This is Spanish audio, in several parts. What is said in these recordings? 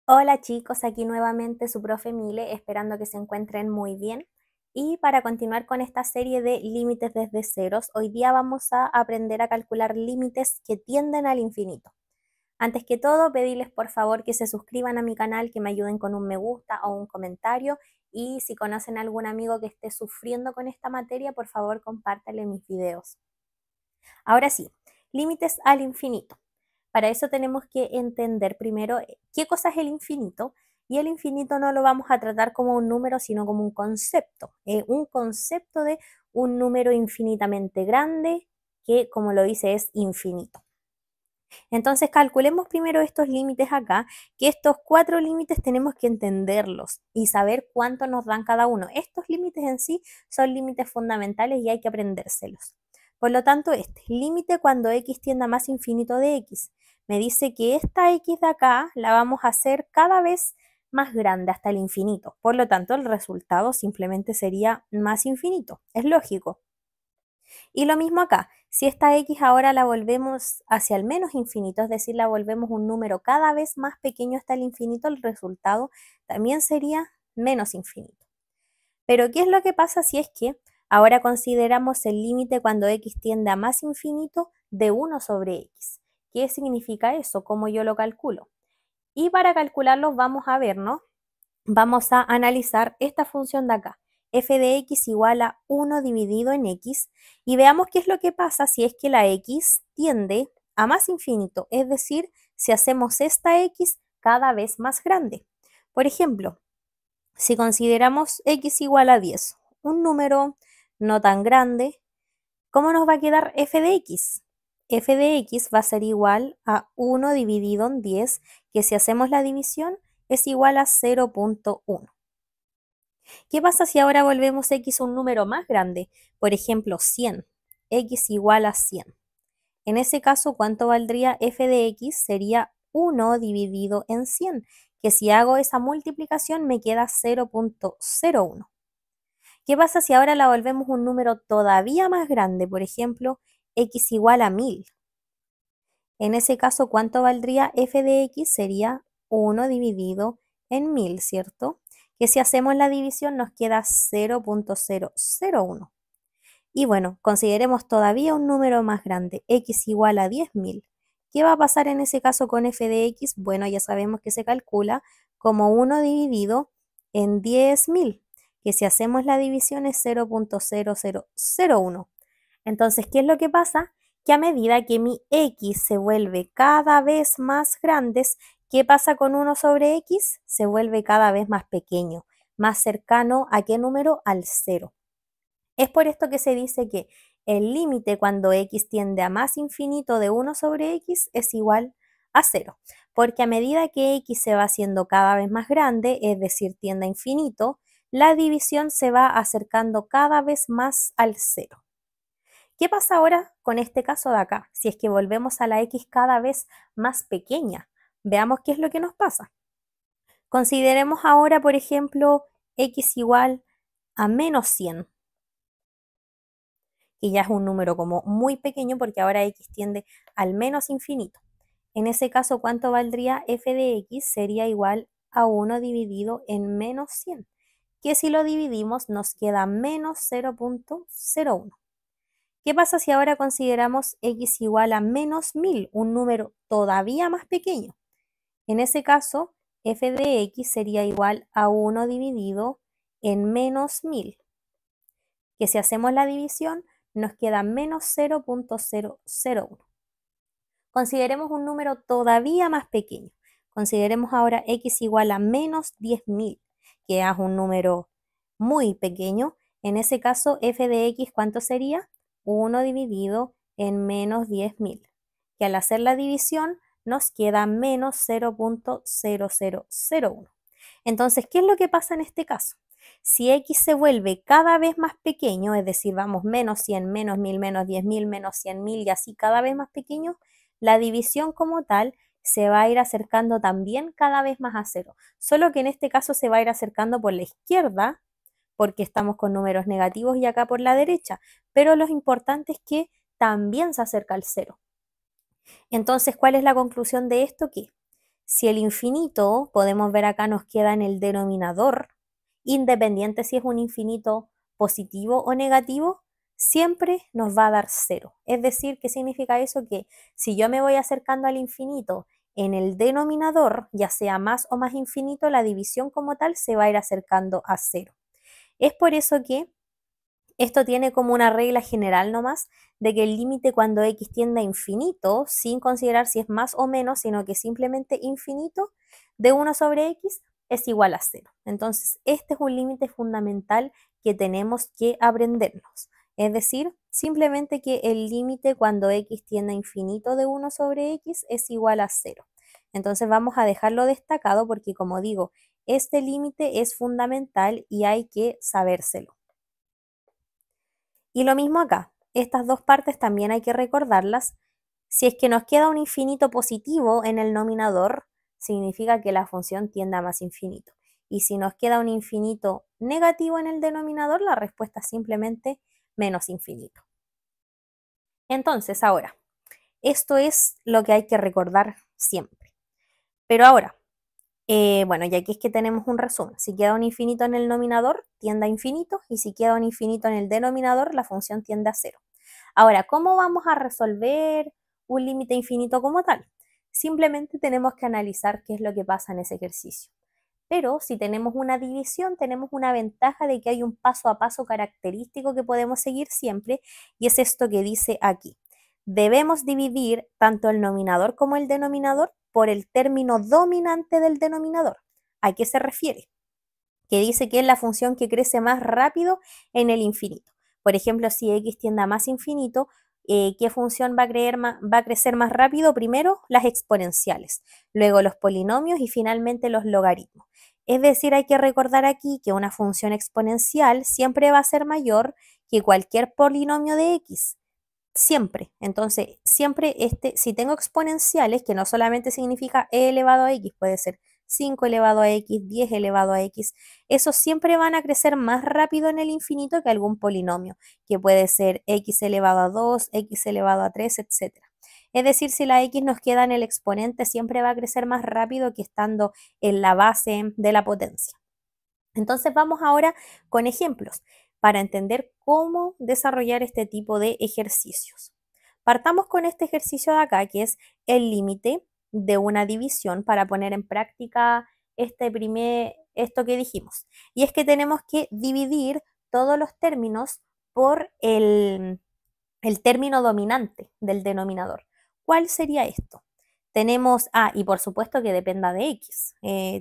Hola chicos, aquí nuevamente su profe Mile, esperando que se encuentren muy bien. Y para continuar con esta serie de límites desde ceros, hoy día vamos a aprender a calcular límites que tienden al infinito. Antes que todo, pedirles por favor que se suscriban a mi canal, que me ayuden con un me gusta o un comentario. Y si conocen a algún amigo que esté sufriendo con esta materia, por favor compártanle mis videos. Ahora sí, límites al infinito. Para eso tenemos que entender primero qué cosa es el infinito, y el infinito no lo vamos a tratar como un número, sino como un concepto de un número infinitamente grande que, como lo dice, es infinito. Entonces calculemos primero estos límites acá, que estos cuatro límites tenemos que entenderlos y saber cuánto nos dan cada uno. Estos límites en sí son límites fundamentales y hay que aprendérselos. Por lo tanto, este límite cuando x tiende a más infinito de x, me dice que esta x de acá la vamos a hacer cada vez más grande hasta el infinito. Por lo tanto, el resultado simplemente sería más infinito. Es lógico. Y lo mismo acá, si esta x ahora la volvemos hacia el menos infinito, es decir, la volvemos un número cada vez más pequeño hasta el infinito, el resultado también sería menos infinito. Pero ¿qué es lo que pasa si es que ahora consideramos el límite cuando x tiende a más infinito de 1 sobre x? ¿Qué significa eso? ¿Cómo yo lo calculo? Y para calcularlo vamos a ver, ¿no? Vamos a analizar esta función de acá, f de x igual a 1 dividido en x, y veamos qué es lo que pasa si es que la x tiende a más infinito, es decir, si hacemos esta x cada vez más grande. Por ejemplo, si consideramos x igual a 10, un número no tan grande, ¿cómo nos va a quedar f de x? F de x va a ser igual a 1 dividido en 10, que si hacemos la división es igual a 0.1. ¿Qué pasa si ahora volvemos x a un número más grande? Por ejemplo, 100. X igual a 100. En ese caso, ¿cuánto valdría f de x? Sería 1 dividido en 100, que si hago esa multiplicación me queda 0.01. ¿Qué pasa si ahora la volvemos un número todavía más grande? Por ejemplo, x igual a 1000. En ese caso, ¿cuánto valdría f de x? Sería 1 dividido en 1000, ¿cierto? Que si hacemos la división nos queda 0.001. Y bueno, consideremos todavía un número más grande, x igual a 10.000. ¿Qué va a pasar en ese caso con f de x? Bueno, ya sabemos que se calcula como 1 dividido en 10.000, que si hacemos la división es 0.0001. Entonces, ¿qué es lo que pasa? Que a medida que mi x se vuelve cada vez más grande, ¿qué pasa con 1 sobre x? Se vuelve cada vez más pequeño, más cercano ¿a qué número? Al 0. Es por esto que se dice que el límite cuando x tiende a más infinito de 1 sobre x es igual a 0, porque a medida que x se va haciendo cada vez más grande, es decir, tiende a infinito, la división se va acercando cada vez más al 0. ¿Qué pasa ahora con este caso de acá? Si es que volvemos a la x cada vez más pequeña, veamos qué es lo que nos pasa. Consideremos ahora, por ejemplo, x igual a menos 100, que ya es un número como muy pequeño porque ahora x tiende al menos infinito. En ese caso, ¿cuánto valdría f de x? Sería igual a 1 dividido en menos 100, que si lo dividimos nos queda menos 0.01. ¿Qué pasa si ahora consideramos x igual a menos 1000, un número todavía más pequeño? En ese caso, f de x sería igual a 1 dividido en menos 1000, que si hacemos la división nos queda menos 0.001. Consideremos un número todavía más pequeño. Consideremos ahora x igual a menos 10.000, que es un número muy pequeño. En ese caso, f de x, ¿cuánto sería? 1 dividido en menos 10.000, que al hacer la división nos queda menos 0.0001. Entonces, ¿qué es lo que pasa en este caso? Si x se vuelve cada vez más pequeño, es decir, vamos menos 100, menos 1000, menos 10.000, menos 100.000 y así cada vez más pequeño, la división como tal se va a ir acercando también cada vez más a 0. Solo que en este caso se va a ir acercando por la izquierda, porque estamos con números negativos, y acá por la derecha. Pero lo importante es que también se acerca al 0. Entonces, ¿cuál es la conclusión de esto? Que Si el infinito, podemos ver acá, nos queda en el denominador, independiente si es un infinito positivo o negativo, siempre nos va a dar 0. Es decir, ¿qué significa eso? Que si yo me voy acercando al infinito en el denominador, ya sea más o más infinito, la división como tal se va a ir acercando a 0. Es por eso que esto tiene como una regla general nomás de que el límite cuando x tiende a infinito, sin considerar si es más o menos, sino que simplemente infinito, de 1 sobre x es igual a 0. Entonces, este es un límite fundamental que tenemos que aprendernos. Es decir, simplemente que el límite cuando x tiende a infinito de 1 sobre x es igual a 0. Entonces vamos a dejarlo destacado porque, como digo, este límite es fundamental y hay que sabérselo. Y lo mismo acá, estas dos partes también hay que recordarlas. Si es que nos queda un infinito positivo en el nominador, significa que la función tiende a más infinito. Y si nos queda un infinito negativo en el denominador, la respuesta es simplemente menos infinito. Entonces, ahora, esto es lo que hay que recordar siempre. Pero ahora, bueno, y aquí es que tenemos un resumen. Si queda un infinito en el nominador, tiende a infinito, y si queda un infinito en el denominador, la función tiende a 0. Ahora, ¿cómo vamos a resolver un límite infinito como tal? Simplemente tenemos que analizar qué es lo que pasa en ese ejercicio. Pero si tenemos una división, tenemos una ventaja de que hay un paso a paso característico que podemos seguir siempre, y es esto que dice aquí. Debemos dividir tanto el nominador como el denominador por el término dominante del denominador. ¿A qué se refiere? Que dice que es la función que crece más rápido en el infinito. Por ejemplo, si x tiende a más infinito, ¿qué función va a crecer más rápido? Primero, las exponenciales, luego los polinomios y finalmente los logaritmos. Es decir, hay que recordar aquí que una función exponencial siempre va a ser mayor que cualquier polinomio de x. Siempre. Entonces, siempre si tengo exponenciales, que no solamente significa e elevado a x, puede ser 5 elevado a x, 10 elevado a x, esos siempre van a crecer más rápido en el infinito que algún polinomio, que puede ser x elevado a 2, x elevado a 3, etc. Es decir, si la x nos queda en el exponente, siempre va a crecer más rápido que estando en la base de la potencia. Entonces vamos ahora con ejemplos para entender cómo desarrollar este tipo de ejercicios. Partamos con este ejercicio de acá, que es el límite de una división para poner en práctica esto que dijimos. Y es que tenemos que dividir todos los términos por el término dominante del denominador. ¿Cuál sería esto? Tenemos, y por supuesto que dependa de x,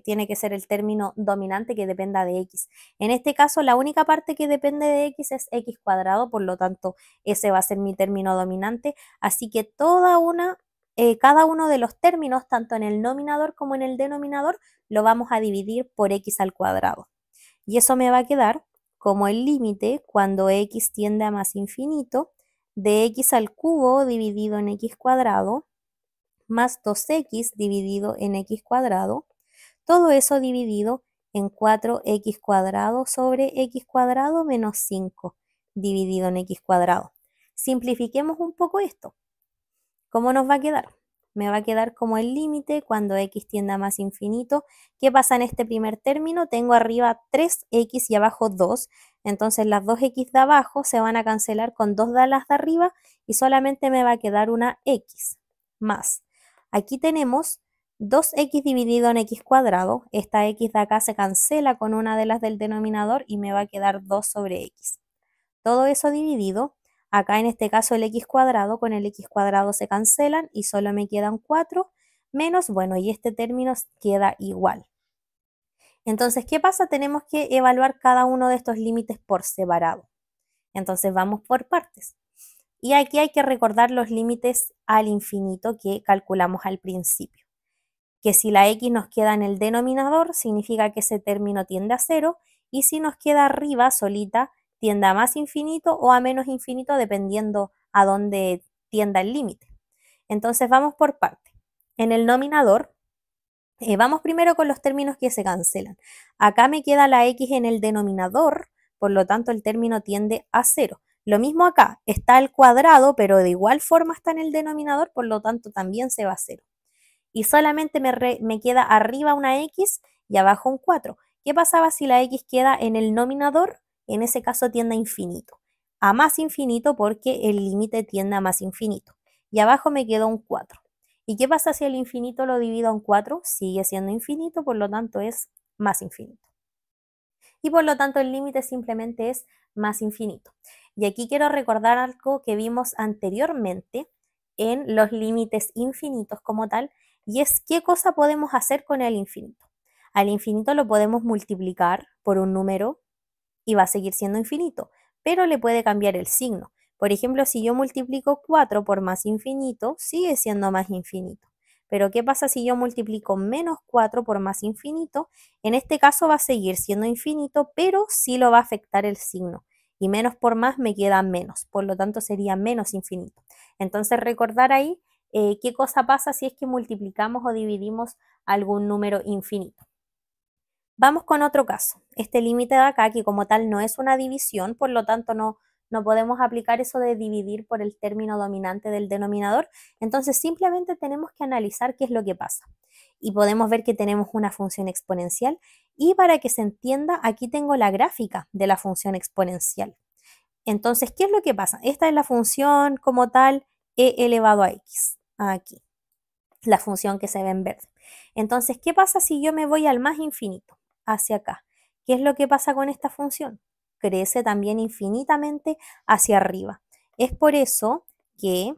tiene que ser el término dominante que dependa de x. En este caso, la única parte que depende de x es x cuadrado, por lo tanto, ese va a ser mi término dominante, así que cada uno de los términos, tanto en el nominador como en el denominador, lo vamos a dividir por x al cuadrado. Y eso me va a quedar como el límite cuando x tiende a más infinito de x al cubo dividido en x cuadrado más 2x dividido en x cuadrado, todo eso dividido en 4x cuadrado sobre x cuadrado menos 5 dividido en x cuadrado. Simplifiquemos un poco esto. ¿Cómo nos va a quedar? Me va a quedar como el límite cuando x tiende a más infinito. ¿Qué pasa en este primer término? Tengo arriba 3x y abajo 2. Entonces las 2x de abajo se van a cancelar con 2 de las de arriba y solamente me va a quedar una x más. Aquí tenemos 2x dividido en x cuadrado. Esta x de acá se cancela con una de las del denominador y me va a quedar 2 sobre x. Todo eso dividido. Acá en este caso el x cuadrado con el x cuadrado se cancelan y solo me quedan 4 menos, bueno, y este término queda igual. Entonces, ¿qué pasa? Tenemos que evaluar cada uno de estos límites por separado. Entonces vamos por partes. Y aquí hay que recordar los límites al infinito que calculamos al principio. Que si la x nos queda en el denominador, significa que ese término tiende a 0, y si nos queda arriba solita, tiende a más infinito o a menos infinito, dependiendo a dónde tienda el límite. Entonces vamos por parte. En el nominador, vamos primero con los términos que se cancelan. Acá me queda la x en el denominador, por lo tanto el término tiende a 0. Lo mismo acá, está al cuadrado, pero de igual forma está en el denominador, por lo tanto también se va a 0. y solamente me queda arriba una x y abajo un 4. ¿Qué pasaba si la x queda en el nominador? En ese caso tiende a infinito. A más infinito porque el límite tiende a más infinito. Y abajo me quedó un 4. ¿Y qué pasa si el infinito lo divido en 4? Sigue siendo infinito, por lo tanto es más infinito. Y por lo tanto el límite simplemente es más infinito. Y aquí quiero recordar algo que vimos anteriormente en los límites infinitos como tal, y es qué cosa podemos hacer con el infinito. Al infinito lo podemos multiplicar por un número y va a seguir siendo infinito, pero le puede cambiar el signo. Por ejemplo, si yo multiplico 4 por más infinito, sigue siendo más infinito. Pero ¿qué pasa si yo multiplico menos 4 por más infinito? En este caso va a seguir siendo infinito, pero sí lo va a afectar el signo. Y menos por más me queda menos, por lo tanto sería menos infinito. Entonces recordar ahí qué cosa pasa si es que multiplicamos o dividimos algún número infinito. Vamos con otro caso. Este límite de acá, que como tal no es una división, por lo tanto no podemos aplicar eso de dividir por el término dominante del denominador. Entonces simplemente tenemos que analizar qué es lo que pasa. Y podemos ver que tenemos una función exponencial. Y para que se entienda, aquí tengo la gráfica de la función exponencial. Entonces, ¿qué es lo que pasa? Esta es la función como tal e elevado a x. Aquí, la función que se ve en verde. Entonces, ¿qué pasa si yo me voy al más infinito? Hacia acá. ¿Qué es lo que pasa con esta función? Crece también infinitamente hacia arriba. Es por eso que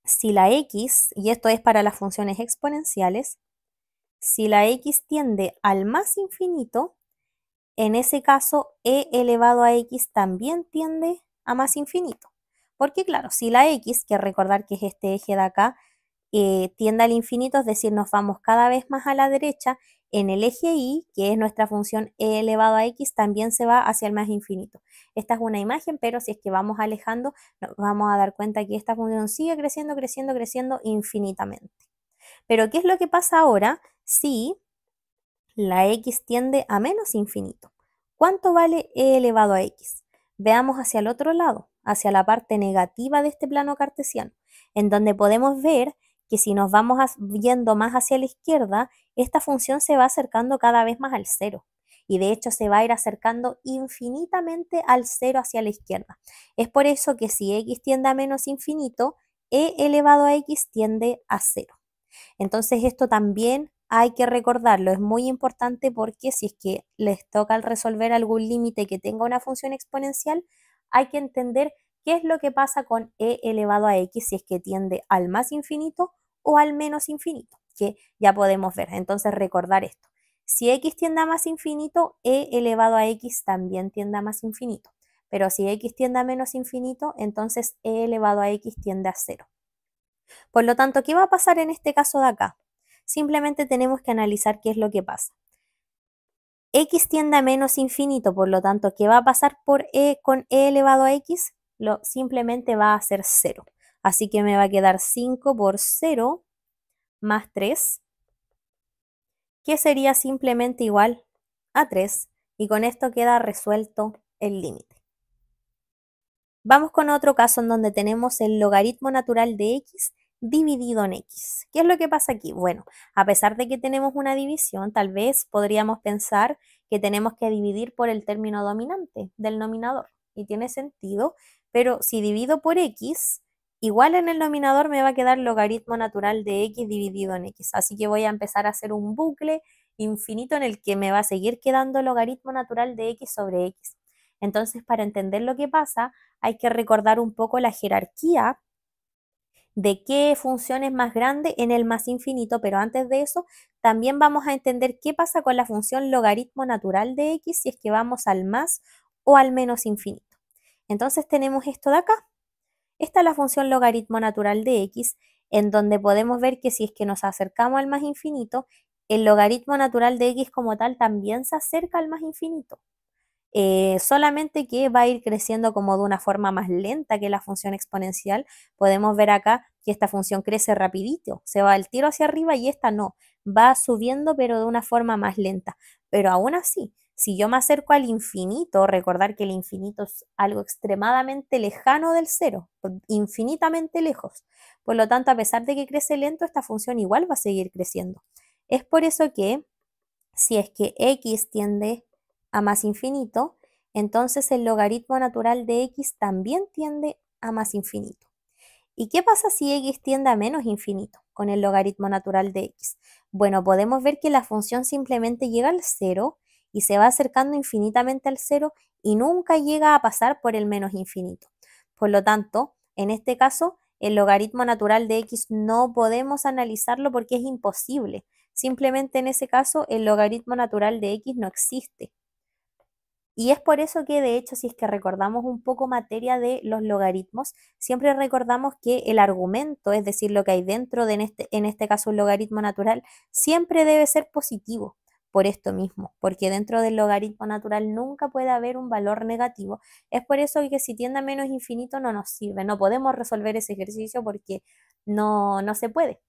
si la x, y esto es para las funciones exponenciales, si la x tiende al más infinito, en ese caso e elevado a x también tiende a más infinito. Porque claro, si la x, que recordar que es este eje de acá, tiende al infinito, es decir, nos vamos cada vez más a la derecha, en el eje y, que es nuestra función e elevado a x, también se va hacia el más infinito. Esta es una imagen, pero si es que vamos alejando, nos vamos a dar cuenta que esta función sigue creciendo, creciendo, creciendo infinitamente. Pero ¿qué es lo que pasa ahora si la x tiende a menos infinito? ¿Cuánto vale e elevado a x? Veamos hacia el otro lado, hacia la parte negativa de este plano cartesiano, en donde podemos ver que si nos vamos yendo más hacia la izquierda, esta función se va acercando cada vez más al cero. Y de hecho se va a ir acercando infinitamente al cero hacia la izquierda. Es por eso que si x tiende a menos infinito, e elevado a x tiende a cero. Entonces esto también hay que recordarlo, es muy importante porque si es que les toca al resolver algún límite que tenga una función exponencial, hay que entender qué es lo que pasa con e elevado a x si es que tiende al más infinito o al menos infinito, que ya podemos ver. Entonces recordar esto. Si x tiende a más infinito, e elevado a x también tiende a más infinito. Pero si x tiende a menos infinito, entonces e elevado a x tiende a cero. Por lo tanto, ¿qué va a pasar en este caso de acá? Simplemente tenemos que analizar qué es lo que pasa. X tiende a menos infinito, por lo tanto, ¿qué va a pasar con e elevado a x? Simplemente va a ser 0. Así que me va a quedar 5 por 0 más 3, que sería simplemente igual a 3. Y con esto queda resuelto el límite. Vamos con otro caso en donde tenemos el logaritmo natural de x dividido en x. ¿Qué es lo que pasa aquí? Bueno, a pesar de que tenemos una división, tal vez podríamos pensar que tenemos que dividir por el término dominante del nominador. Y tiene sentido, pero si divido por x, igual en el nominador me va a quedar logaritmo natural de x dividido en x. Así que voy a empezar a hacer un bucle infinito en el que me va a seguir quedando logaritmo natural de x sobre x. Entonces, para entender lo que pasa, hay que recordar un poco la jerarquía de qué función es más grande en el más infinito, pero antes de eso también vamos a entender qué pasa con la función logaritmo natural de x si es que vamos al más o al menos infinito. Entonces tenemos esto de acá. Esta es la función logaritmo natural de x, en donde podemos ver que si es que nos acercamos al más infinito, el logaritmo natural de x como tal también se acerca al más infinito. Solamente que va a ir creciendo como de una forma más lenta que la función exponencial. Podemos ver acá que esta función crece rapidito, se va al tiro hacia arriba y esta no, va subiendo pero de una forma más lenta. Pero aún así, Si yo me acerco al infinito, recordar que el infinito es algo extremadamente lejano del cero, infinitamente lejos. Por lo tanto, a pesar de que crece lento, esta función igual va a seguir creciendo. Es por eso que si es que x tiende a más infinito, entonces el logaritmo natural de x también tiende a más infinito. ¿Y qué pasa si x tiende a menos infinito con el logaritmo natural de x? Bueno, podemos ver que la función simplemente llega al cero y se va acercando infinitamente al cero y nunca llega a pasar por el menos infinito. Por lo tanto, en este caso, el logaritmo natural de x no podemos analizarlo porque es imposible. Simplemente en ese caso, el logaritmo natural de x no existe. Y es por eso que, de hecho, si es que recordamos un poco materia de los logaritmos, siempre recordamos que el argumento, es decir, lo que hay dentro de en este caso un logaritmo natural, siempre debe ser positivo por esto mismo, porque dentro del logaritmo natural nunca puede haber un valor negativo. Es por eso que si tiende a menos infinito no nos sirve, no podemos resolver ese ejercicio porque no se puede.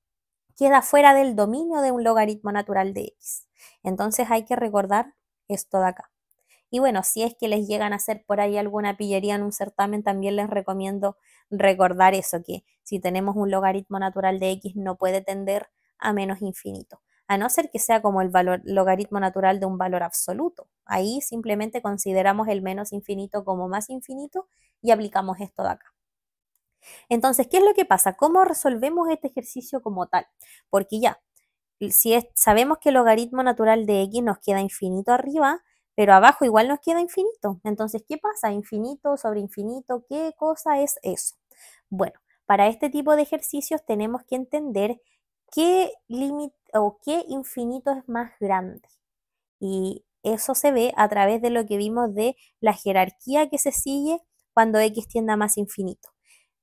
Queda fuera del dominio de un logaritmo natural de x. Entonces hay que recordar esto de acá. Y bueno, si es que les llegan a hacer por ahí alguna pillería en un certamen, también les recomiendo recordar eso, que si tenemos un logaritmo natural de x no puede tender a menos infinito, a no ser que sea como el valor, logaritmo natural de un valor absoluto. Ahí simplemente consideramos el menos infinito como más infinito y aplicamos esto de acá. Entonces, ¿qué es lo que pasa? ¿Cómo resolvemos este ejercicio como tal? Porque ya, sabemos que el logaritmo natural de x nos queda infinito arriba, pero abajo igual nos queda infinito. Entonces, ¿qué pasa? Infinito sobre infinito, ¿qué cosa es eso? Bueno, para este tipo de ejercicios tenemos que entender qué límite o qué infinito es más grande. Y eso se ve a través de lo que vimos de la jerarquía que se sigue cuando x tiende a más infinito.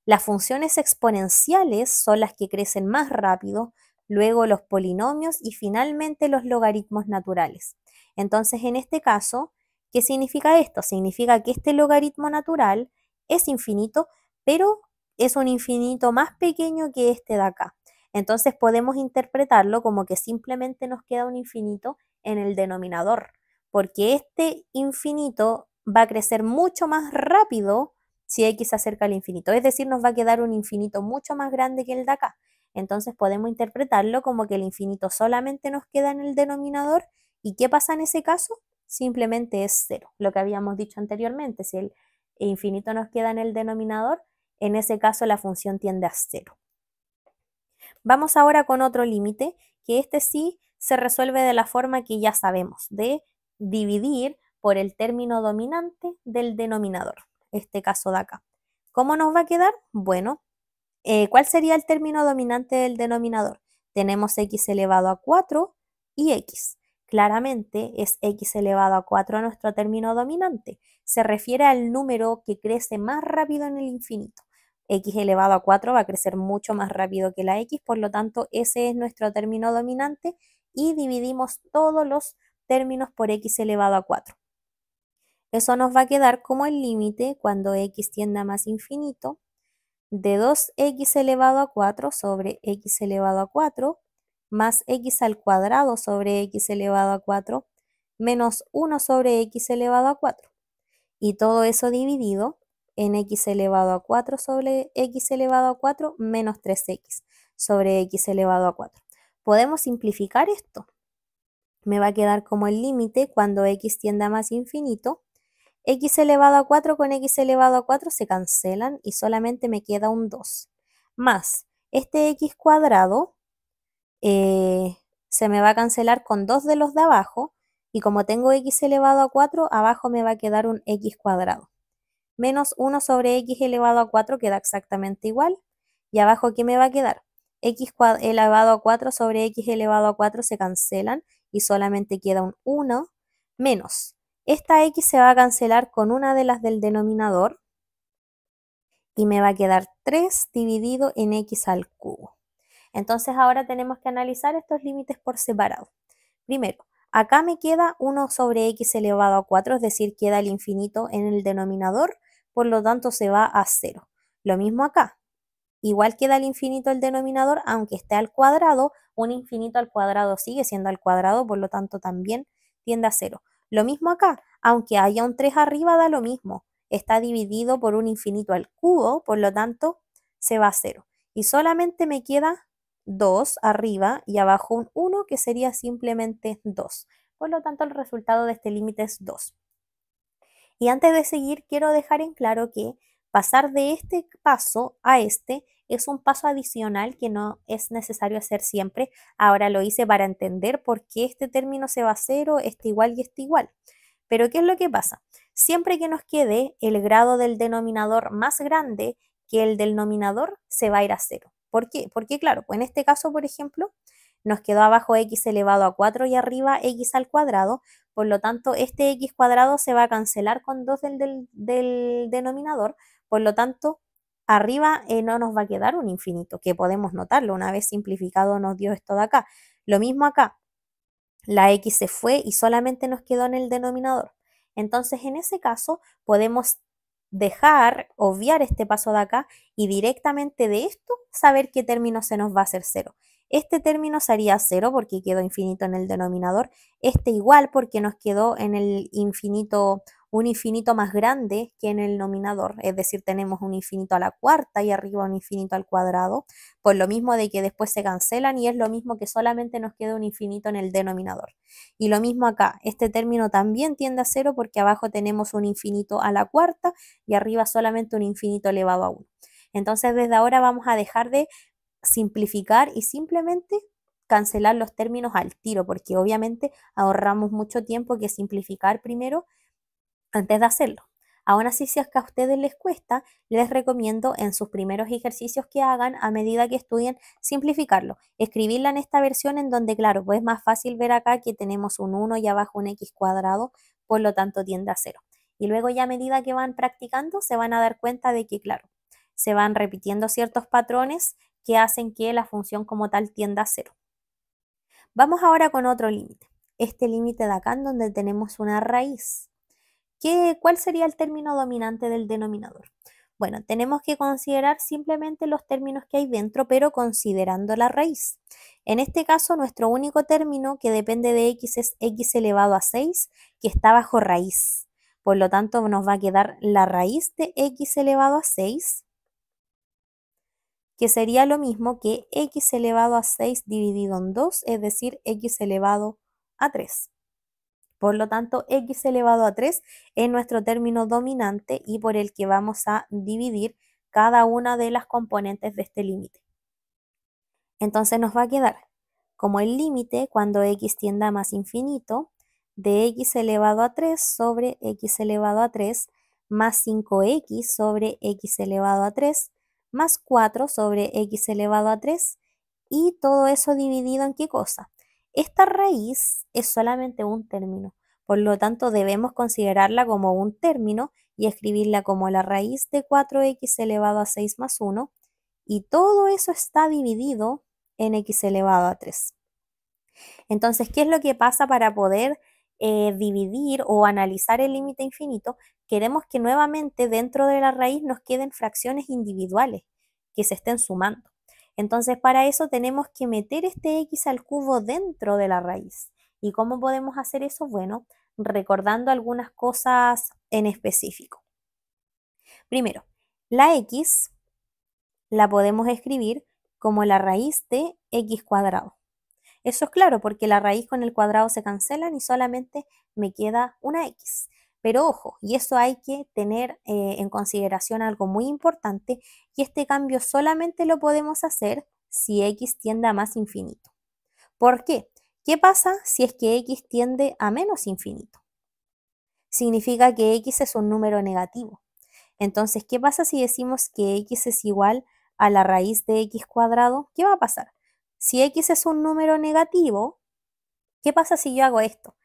Las funciones exponenciales son las que crecen más rápido, luego los polinomios y finalmente los logaritmos naturales. Entonces, en este caso, ¿qué significa esto? Significa que este logaritmo natural es infinito, pero es un infinito más pequeño que este de acá. Entonces podemos interpretarlo como que simplemente nos queda un infinito en el denominador, porque este infinito va a crecer mucho más rápido si x se acerca al infinito. Es decir, nos va a quedar un infinito mucho más grande que el de acá. Entonces podemos interpretarlo como que el infinito solamente nos queda en el denominador. ¿Y qué pasa en ese caso? Simplemente es cero. Lo que habíamos dicho anteriormente, si el infinito nos queda en el denominador, en ese caso la función tiende a cero. Vamos ahora con otro límite, que este sí se resuelve de la forma que ya sabemos, de dividir por el término dominante del denominador, este caso de acá. ¿Cómo nos va a quedar? Bueno, ¿cuál sería el término dominante del denominador? Tenemos x elevado a 4 y x. Claramente es x elevado a 4 nuestro término dominante. Se refiere al número que crece más rápido en el infinito. X elevado a 4 va a crecer mucho más rápido que la x, por lo tanto ese es nuestro término dominante y dividimos todos los términos por x elevado a 4. Eso nos va a quedar como el límite cuando x tiende a más infinito de 2x elevado a 4 sobre x elevado a 4 más x al cuadrado sobre x elevado a 4 menos 1 sobre x elevado a 4. Y todo eso dividido en x elevado a 4 sobre x elevado a 4 menos 3x sobre x elevado a 4. Podemos simplificar esto. Me va a quedar como el límite cuando x tiende a más infinito. X elevado a 4 con x elevado a 4 se cancelan y solamente me queda un 2. Más este x cuadrado se me va a cancelar con 2 de los de abajo y como tengo x elevado a 4, abajo me va a quedar un x cuadrado. Menos 1 sobre x elevado a 4 queda exactamente igual. Y abajo, ¿qué me va a quedar? X elevado a 4 sobre x elevado a 4 se cancelan y solamente queda un 1 menos. Esta x se va a cancelar con una de las del denominador y me va a quedar 3 dividido en x al cubo. Entonces ahora tenemos que analizar estos límites por separado. Primero, acá me queda 1 sobre x elevado a 4, es decir, queda el infinito en el denominador, por lo tanto se va a 0. Lo mismo acá. Igual queda el infinito el denominador, aunque esté al cuadrado, un infinito al cuadrado sigue siendo al cuadrado, por lo tanto también tiende a 0. Lo mismo acá, aunque haya un 3 arriba da lo mismo, está dividido por un infinito al cubo, por lo tanto se va a 0. Y solamente me queda 2 arriba y abajo un 1 que sería simplemente 2. Por lo tanto el resultado de este límite es 2. Y antes de seguir, quiero dejar en claro que pasar de este paso a este es un paso adicional que no es necesario hacer siempre. Ahora lo hice para entender por qué este término se va a cero, este igual y este igual. Pero ¿qué es lo que pasa? Siempre que nos quede el grado del denominador más grande que el del nominador, se va a ir a cero. ¿Por qué? Porque claro, pues en este caso, por ejemplo, nos quedó abajo x elevado a 4 y arriba x al cuadrado. Por lo tanto, este x cuadrado se va a cancelar con 2 del denominador. Por lo tanto, arriba no nos va a quedar un infinito, que podemos notarlo. Una vez simplificado nos dio esto de acá. Lo mismo acá. La x se fue y solamente nos quedó en el denominador. Entonces, en ese caso, podemos obviar este paso de acá y directamente de esto saber qué término se nos va a hacer cero. Este término sería cero porque quedó infinito en el denominador, este igual porque nos quedó en el infinito, un infinito más grande que en el nominador, es decir, tenemos un infinito a la cuarta y arriba un infinito al cuadrado, por lo mismo de que después se cancelan y es lo mismo que solamente nos queda un infinito en el denominador. Y lo mismo acá, este término también tiende a cero porque abajo tenemos un infinito a la cuarta y arriba solamente un infinito elevado a 1. Entonces desde ahora vamos a dejar de simplificar y simplemente cancelar los términos al tiro, porque obviamente ahorramos mucho tiempo que simplificar primero antes de hacerlo. Aún así, si es que a ustedes les cuesta, les recomiendo en sus primeros ejercicios que hagan a medida que estudien simplificarlo. Escribirla en esta versión en donde, claro, pues es más fácil ver acá que tenemos un 1 y abajo un x cuadrado, por lo tanto tiende a 0. Y luego ya a medida que van practicando se van a dar cuenta de que, claro, se van repitiendo ciertos patrones que hacen que la función como tal tienda a 0. Vamos ahora con otro límite. Este límite de acá en donde tenemos una raíz. ¿Cuál sería el término dominante del denominador? Bueno, tenemos que considerar simplemente los términos que hay dentro, pero considerando la raíz. En este caso, nuestro único término que depende de x es x elevado a 6, que está bajo raíz. Por lo tanto, nos va a quedar la raíz de x elevado a 6, que sería lo mismo que x elevado a 6 dividido en 2, es decir, x elevado a 3. Por lo tanto, x elevado a 3 es nuestro término dominante y por el que vamos a dividir cada una de las componentes de este límite. Entonces nos va a quedar como el límite cuando x tienda a más infinito de x elevado a 3 sobre x elevado a 3 más 5x sobre x elevado a 3 más 4 sobre x elevado a 3 y todo eso dividido en ¿qué cosa? Esta raíz es solamente un término, por lo tanto debemos considerarla como un término y escribirla como la raíz de 4x elevado a 6 más 1 y todo eso está dividido en x elevado a 3. Entonces, ¿qué es lo que pasa para poder dividir o analizar el límite infinito? Queremos que nuevamente dentro de la raíz nos queden fracciones individuales que se estén sumando. Entonces, para eso tenemos que meter este x al cubo dentro de la raíz. ¿Y cómo podemos hacer eso? Bueno, recordando algunas cosas en específico. Primero, la x la podemos escribir como la raíz de x cuadrado. Eso es claro porque la raíz con el cuadrado se cancelan y solamente me queda una x. Pero ojo, y eso hay que tener en consideración algo muy importante, y este cambio solamente lo podemos hacer si x tiende a más infinito. ¿Por qué? ¿Qué pasa si es que x tiende a menos infinito? Significa que x es un número negativo. Entonces, ¿qué pasa si decimos que x es igual a la raíz de x cuadrado? ¿Qué va a pasar? Si x es un número negativo, ¿qué pasa si yo hago esto?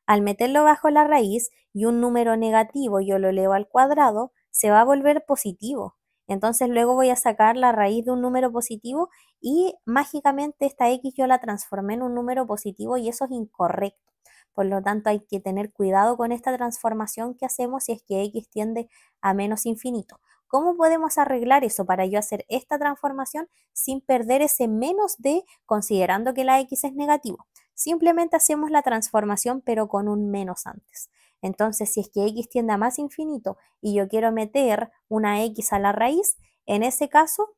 Al meterlo bajo la raíz y un número negativo yo lo elevo al cuadrado, se va a volver positivo. Entonces luego voy a sacar la raíz de un número positivo y mágicamente esta x yo la transformé en un número positivo y eso es incorrecto. Por lo tanto, hay que tener cuidado con esta transformación que hacemos si es que x tiende a menos infinito. ¿Cómo podemos arreglar eso para yo hacer esta transformación sin perder ese menos de considerando que la x es negativo? simplemente hacemos la transformación pero con un menos antes. Entonces, si es que x tiende a más infinito y yo quiero meter una x a la raíz, en ese caso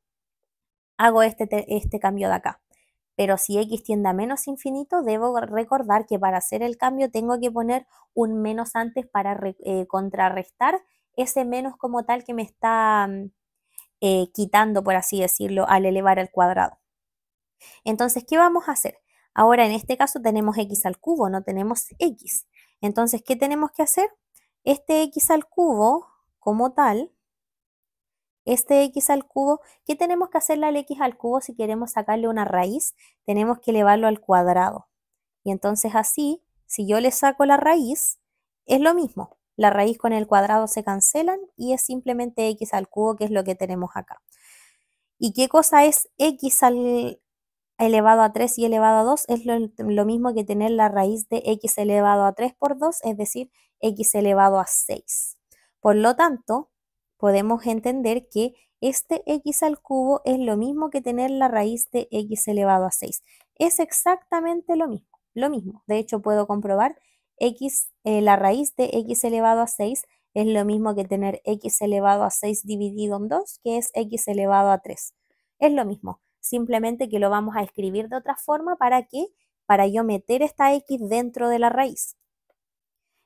hago este cambio de acá. Pero si x tiende a menos infinito, debo recordar que para hacer el cambio tengo que poner un menos antes para contrarrestar ese menos como tal que me está quitando, por así decirlo, al elevar al cuadrado. Entonces, ¿qué vamos a hacer? Ahora en este caso tenemos x al cubo, no tenemos x. Entonces, ¿qué tenemos que hacer? Este x al cubo como tal, este x al cubo, ¿qué tenemos que hacerle al x al cubo si queremos sacarle una raíz? Tenemos que elevarlo al cuadrado. Y entonces así, si yo le saco la raíz, es lo mismo. La raíz con el cuadrado se cancelan y es simplemente x al cubo, que es lo que tenemos acá. ¿Y qué cosa es x elevado a 3 y elevado a 2? Es lo mismo que tener la raíz de x elevado a 3 por 2, es decir, x elevado a 6. Por lo tanto, podemos entender que este x al cubo es lo mismo que tener la raíz de x elevado a 6. Es exactamente lo mismo, lo mismo. De hecho, puedo comprobar la raíz de x elevado a 6 es lo mismo que tener x elevado a 6 dividido en 2, que es x elevado a 3. Es lo mismo, simplemente que lo vamos a escribir de otra forma. ¿Para qué? Para yo meter esta x dentro de la raíz.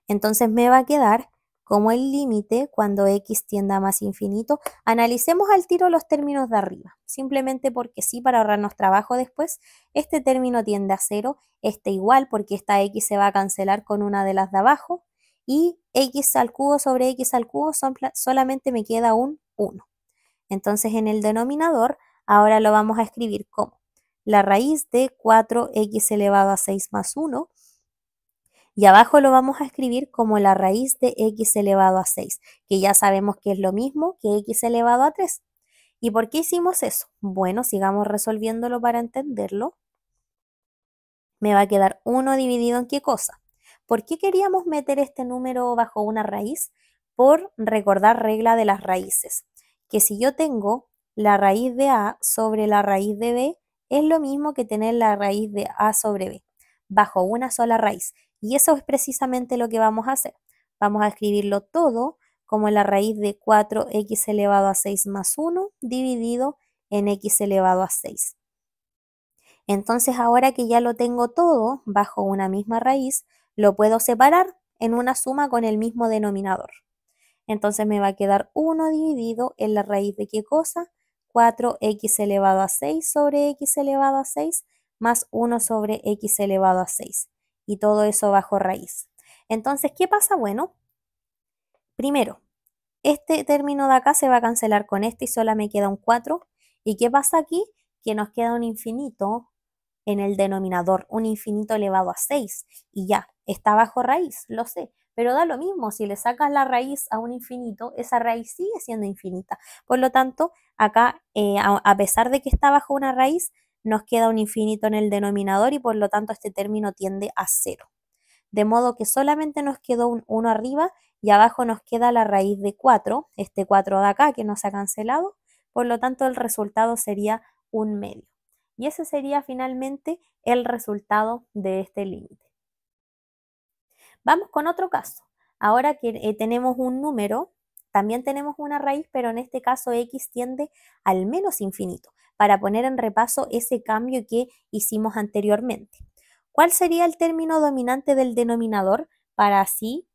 Entonces me va a quedar como el límite cuando x tienda a más infinito. Analicemos al tiro los términos de arriba, simplemente porque sí, para ahorrarnos trabajo después. Este término tiende a 0, este igual porque esta x se va a cancelar con una de las de abajo, y x al cubo sobre x al cubo solamente me queda un 1. Entonces en el denominador ahora lo vamos a escribir como la raíz de 4x elevado a 6 más 1, y abajo lo vamos a escribir como la raíz de x elevado a 6, que ya sabemos que es lo mismo que x elevado a 3. ¿Y por qué hicimos eso? Bueno, sigamos resolviéndolo para entenderlo. Me va a quedar 1 dividido en ¿qué cosa? ¿Por qué queríamos meter este número bajo una raíz? Por recordar regla de las raíces, que si yo tengo la raíz de a sobre la raíz de b, es lo mismo que tener la raíz de a sobre b, bajo una sola raíz. Y eso es precisamente lo que vamos a hacer. Vamos a escribirlo todo como la raíz de 4x elevado a 6 más 1 dividido en x elevado a 6. Entonces ahora que ya lo tengo todo bajo una misma raíz, lo puedo separar en una suma con el mismo denominador. Entonces me va a quedar 1 dividido en la raíz de ¿qué cosa? 4x elevado a 6 sobre x elevado a 6 más 1 sobre x elevado a 6. Y todo eso bajo raíz. Entonces, ¿qué pasa? Bueno, primero, este término de acá se va a cancelar con este y solo me queda un 4. ¿Y qué pasa aquí? Que nos queda un infinito en el denominador, un infinito elevado a 6. Y ya, está bajo raíz, lo sé. Pero da lo mismo, si le sacas la raíz a un infinito, esa raíz sigue siendo infinita. Por lo tanto, acá, a pesar de que está bajo una raíz, nos queda un infinito en el denominador y por lo tanto este término tiende a 0. De modo que solamente nos quedó un 1 arriba y abajo nos queda la raíz de 4, este 4 de acá que no se ha cancelado. Por lo tanto, el resultado sería un medio. Y ese sería finalmente el resultado de este límite. Vamos con otro caso. Ahora que tenemos un número, también tenemos una raíz, pero en este caso x tiende al menos infinito, para poner en repaso ese cambio que hicimos anteriormente. ¿Cuál sería el término dominante del denominador para así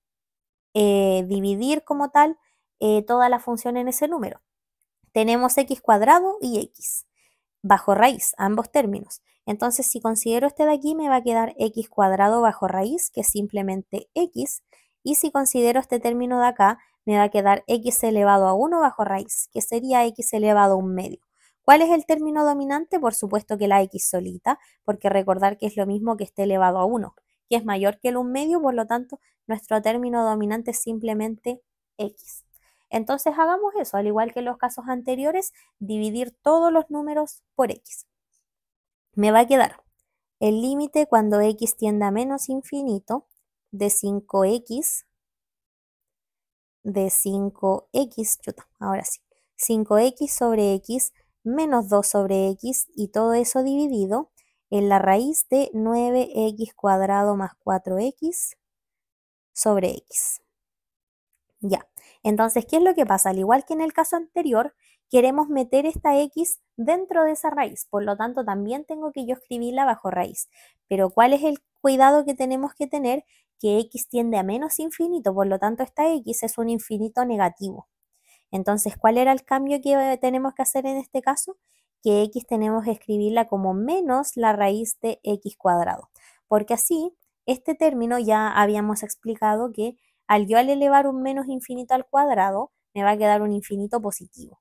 dividir como tal toda la función en ese número? Tenemos x cuadrado y x bajo raíz, ambos términos. Entonces, si considero este de aquí, me va a quedar x cuadrado bajo raíz, que es simplemente x. Y si considero este término de acá, me va a quedar x elevado a 1 bajo raíz, que sería x elevado a un medio. ¿Cuál es el término dominante? Por supuesto que la x solita, porque recordar que es lo mismo que esté elevado a 1, que es mayor que el 1 medio, por lo tanto, nuestro término dominante es simplemente x. Entonces hagamos eso, al igual que en los casos anteriores, dividir todos los números por x. Me va a quedar el límite cuando x tiende a menos infinito de 5x, ahora sí, 5x sobre x menos 2 sobre x y todo eso dividido en la raíz de 9x cuadrado más 4x sobre x. Ya, entonces, ¿qué es lo que pasa? Al igual que en el caso anterior, queremos meter esta x dentro de esa raíz, por lo tanto también tengo que yo escribirla bajo raíz. Pero ¿cuál es el cuidado que tenemos que tener? Que x tiende a menos infinito, por lo tanto esta x es un infinito negativo. Entonces, ¿cuál era el cambio que tenemos que hacer en este caso? Que x tenemos que escribirla como menos la raíz de x cuadrado, porque así este término ya habíamos explicado que al elevar un menos infinito al cuadrado, me va a quedar un infinito positivo.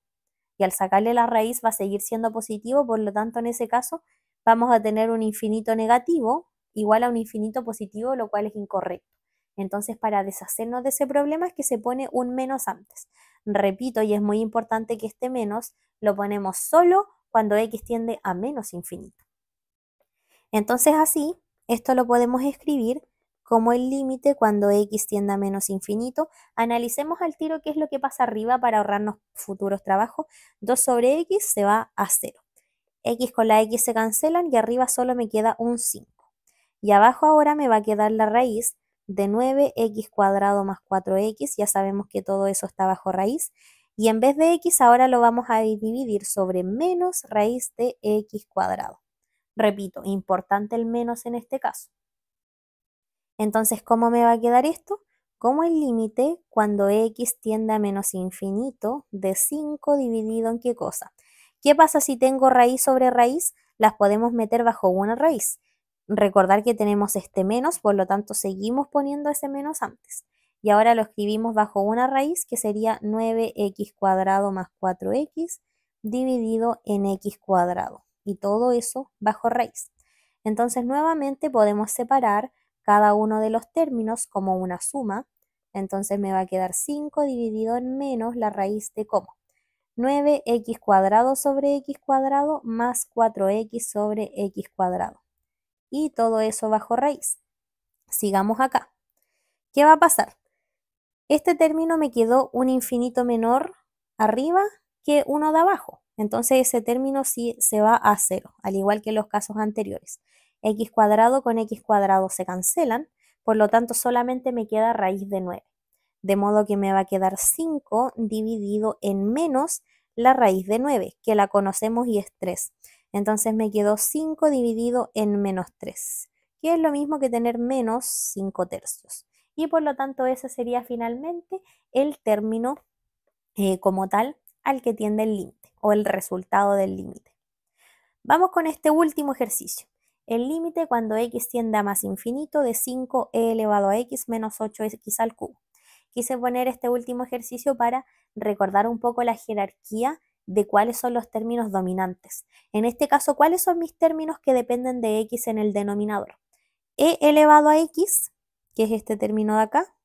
Y al sacarle la raíz va a seguir siendo positivo, por lo tanto en ese caso vamos a tener un infinito negativo igual a un infinito positivo, lo cual es incorrecto. Entonces, para deshacernos de ese problema es que se pone un menos antes. Repito, y es muy importante que este menos lo ponemos solo cuando x tiende a menos infinito. Entonces así, esto lo podemos escribir como el límite cuando x tiende a menos infinito. Analicemos al tiro qué es lo que pasa arriba para ahorrarnos futuros trabajos. 2 sobre x se va a 0. X con la x se cancelan y arriba solo me queda un 5. Y abajo ahora me va a quedar la raíz de 9x cuadrado más 4x. Ya sabemos que todo eso está bajo raíz. Y en vez de x ahora lo vamos a dividir sobre menos raíz de x cuadrado. Repito, importante el menos en este caso. Entonces, ¿cómo me va a quedar esto? Como el límite cuando x tiende a menos infinito de 5 dividido en ¿qué cosa? ¿Qué pasa si tengo raíz sobre raíz? Las podemos meter bajo una raíz. Recordar que tenemos este menos, por lo tanto seguimos poniendo ese menos antes. Y ahora lo escribimos bajo una raíz que sería 9x cuadrado más 4x dividido en x cuadrado. Y todo eso bajo raíz. Entonces nuevamente podemos separar cada uno de los términos como una suma. Entonces me va a quedar 5 dividido en menos la raíz de ¿cómo? 9x cuadrado sobre x cuadrado más 4x sobre x cuadrado. Y todo eso bajo raíz. Sigamos acá. ¿Qué va a pasar? Este término me quedó un infinito menor arriba que uno de abajo. Entonces ese término sí se va a 0, al igual que en los casos anteriores. X cuadrado con x cuadrado se cancelan, por lo tanto solamente me queda raíz de 9. De modo que me va a quedar 5 dividido en menos la raíz de 9, que la conocemos y es 3. Entonces me quedó 5 dividido en menos 3, que es lo mismo que tener menos 5 tercios. Y por lo tanto ese sería finalmente el término como tal al que tiende el límite o el resultado del límite. Vamos con este último ejercicio. El límite cuando x tiende a más infinito de 5e elevado a x menos 8x al cubo. Quise poner este último ejercicio para recordar un poco la jerarquía de cuáles son los términos dominantes. En este caso, ¿cuáles son mis términos que dependen de x en el denominador? E elevado a x, que es este término de acá,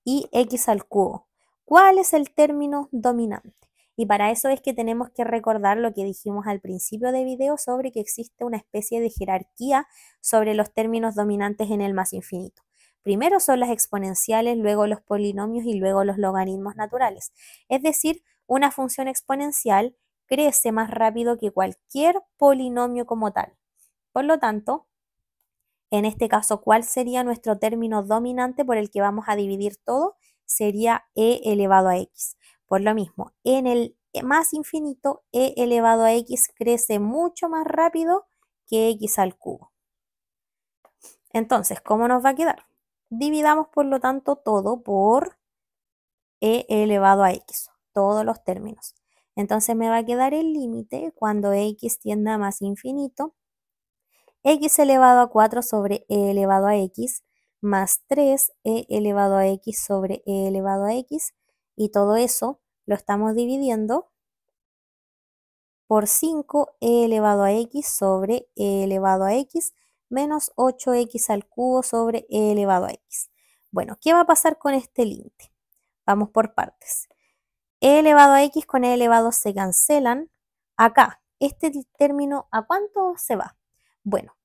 y x al cubo. ¿Cuál es el término dominante? Y para eso es que tenemos que recordar lo que dijimos al principio de video sobre que existe una especie de jerarquía sobre los términos dominantes en el más infinito. Primero son las exponenciales, luego los polinomios y luego los logaritmos naturales. Es decir, una función exponencial crece más rápido que cualquier polinomio como tal. Por lo tanto, en este caso, ¿cuál sería nuestro término dominante por el que vamos a dividir todo? Sería e elevado a x. Por lo mismo, en el más infinito, e elevado a x crece mucho más rápido que x al cubo. Entonces, ¿cómo nos va a quedar? Dividamos, por lo tanto, todo por e elevado a x, todos los términos. Entonces me va a quedar el límite cuando x tiende a más infinito, x elevado a 4 sobre e elevado a x más 3e elevado a x sobre e elevado a x, y todo eso lo estamos dividiendo por 5e elevado a x sobre e elevado a x menos 8x al cubo sobre e elevado a x. Bueno, ¿qué va a pasar con este límite? Vamos por partes. E elevado a x con e elevado se cancelan. Acá, este término, ¿a cuánto se va? Bueno,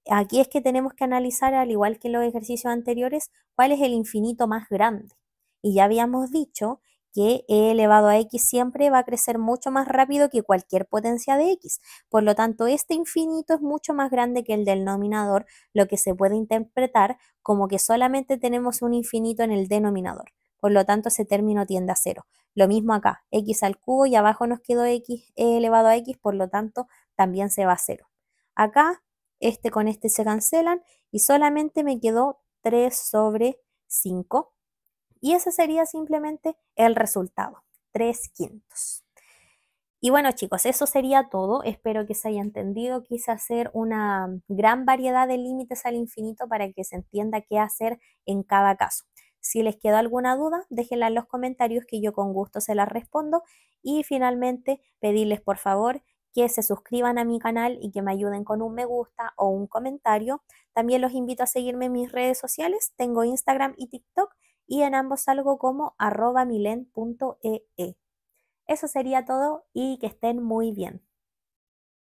aquí es que tenemos que analizar, al igual que en los ejercicios anteriores, cuál es el infinito más grande. Y ya habíamos dicho que e elevado a x siempre va a crecer mucho más rápido que cualquier potencia de x. Por lo tanto, este infinito es mucho más grande que el del denominador, lo que se puede interpretar como que solamente tenemos un infinito en el denominador. Por lo tanto, ese término tiende a cero. Lo mismo acá, x al cubo y abajo nos quedó x elevado a x, por lo tanto, también se va a cero. Acá, este con este se cancelan y solamente me quedó 3 sobre 5. Y ese sería simplemente el resultado, 3/5. Y bueno chicos, eso sería todo. Espero que se haya entendido. Quise hacer una gran variedad de límites al infinito para que se entienda qué hacer en cada caso. Si les quedó alguna duda, déjenla en los comentarios que yo con gusto se las respondo. Y finalmente, pedirles por favor que se suscriban a mi canal y que me ayuden con un me gusta o un comentario. También los invito a seguirme en mis redes sociales. Tengo Instagram y TikTok y en ambos salgo como @milen.ee. Eso sería todo y que estén muy bien.